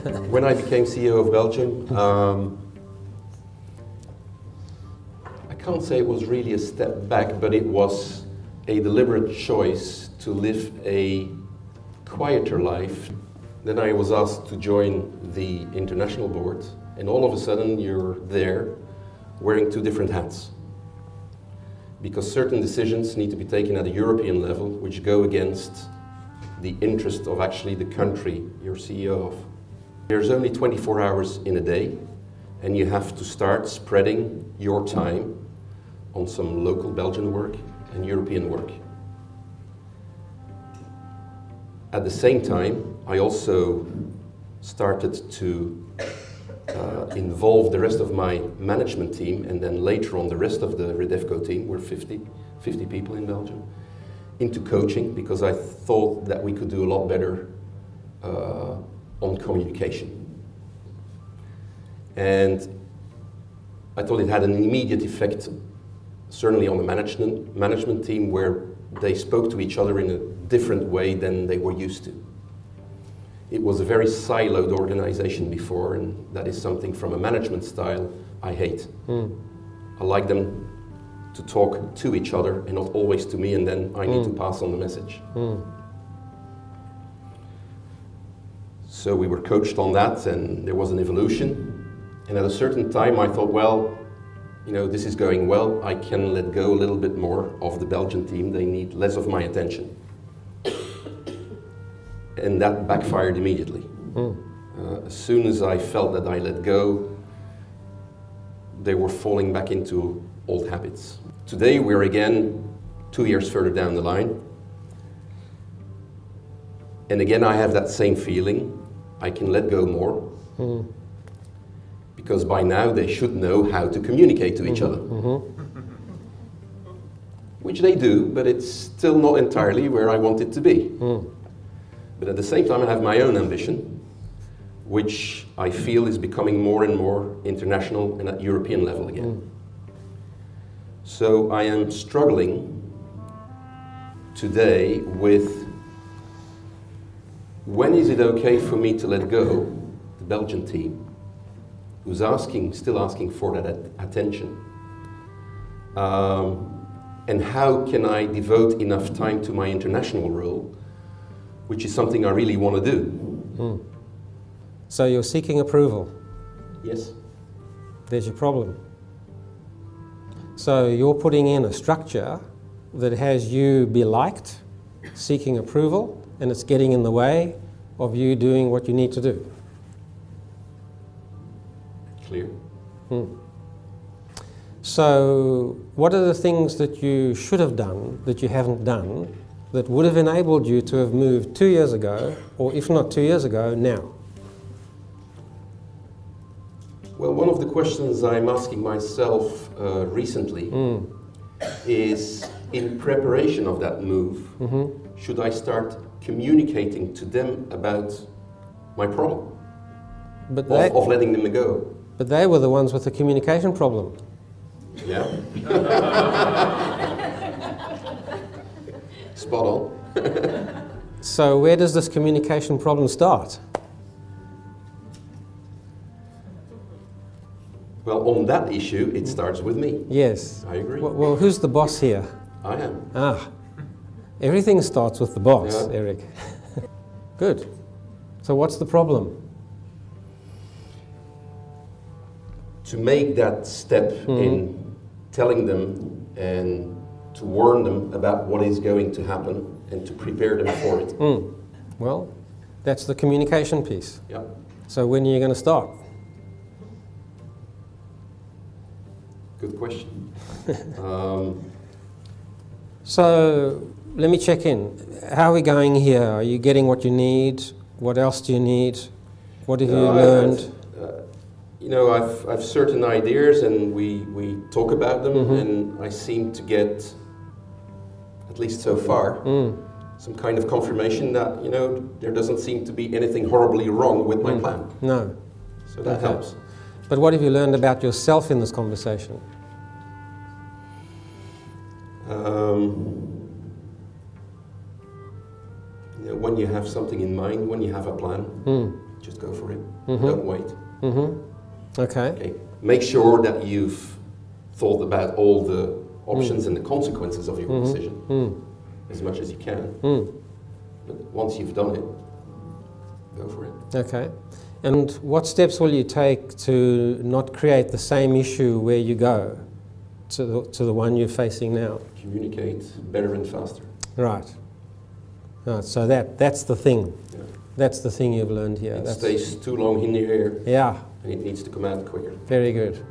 When I became CEO of Belgium, I can't say it was really a step back, but it was a deliberate choice to live a quieter life. Then I was asked to join the international board, and all of a sudden you're there wearing two different hats. Because certain decisions need to be taken at a European level, which go against the interest of actually the country you're CEO of. There's only 24 hours in a day, and you have to start spreading your time on some local Belgian work and European work. At the same time, I also started to involve the rest of my management team, and then later on the rest of the Redefco team, we're 50 people in Belgium, into coaching, because I thought that we could do a lot better on communication. And I thought it had an immediate effect, certainly on the management team, where they spoke to each other in a different way than they were used to. It was a very siloed organization before, and that is something from a management style I hate. I like them to talk to each other and not always to me, and then I need to pass on the message. So we were coached on that, and there was an evolution. And at a certain time I thought, well, you know, this is going well, I can let go a little bit more of the Belgian team, they need less of my attention. And that backfired immediately. As soon as I felt that I let go, they were falling back into old habits. Today we're again 2 years further down the line. And again I have that same feeling, I can let go more. Because by now they should know how to communicate to each other. Which they do, but it's still not entirely where I want it to be. But at the same time I have my own ambition, which I feel is becoming more and more international and at European level again. So I am struggling today with when is it okay for me to let go the Belgian team, who's still asking for that attention, and how can I devote enough time to my international role, which is something I really want to do. So you're seeking approval? Yes. There's your problem. So you're putting in a structure that has you be liked, seeking approval, and it's getting in the way of you doing what you need to do. Clear. So what are the things that you should have done that you haven't done that would have enabled you to have moved 2 years ago, or if not 2 years ago, now? Well, one of the questions I'm asking myself recently is, in preparation of that move, should I start communicating to them about my problem, But of letting them go? But they were the ones with the communication problem. Yeah. Spot on. So where does this communication problem start? Well, on that issue, it starts with me. Yes. I agree. Well, who's the boss here? I am. Ah, everything starts with the boss, Yeah. Eric. Good. So what's the problem? To make that step in telling them and to warn them about what is going to happen and to prepare them for it. Well, that's the communication piece. Yeah. So when are you going to start? Good question. So let me check in. How are we going here? Are you getting what you need? What else do you need? What have you learned? You know, I've certain ideas, and we talk about them, and I seem to get, at least so far, some kind of confirmation that, you know, there doesn't seem to be anything horribly wrong with my plan. No. So that helps. But what have you learned about yourself in this conversation? You know, when you have something in mind, when you have a plan, just go for it. Mm-hmm. Don't wait. Mm-hmm. Okay. Okay. Make sure that you've thought about all the options and the consequences of your decision as much as you can. But once you've done it, go for it. Okay. And what steps will you take to not create the same issue where you go to the one you're facing now? Communicate better and faster. Right. Right. So that's the thing. Yeah. That's the thing you've learned here. It stays too long in the air Yeah. and it needs to come out quicker. Very good.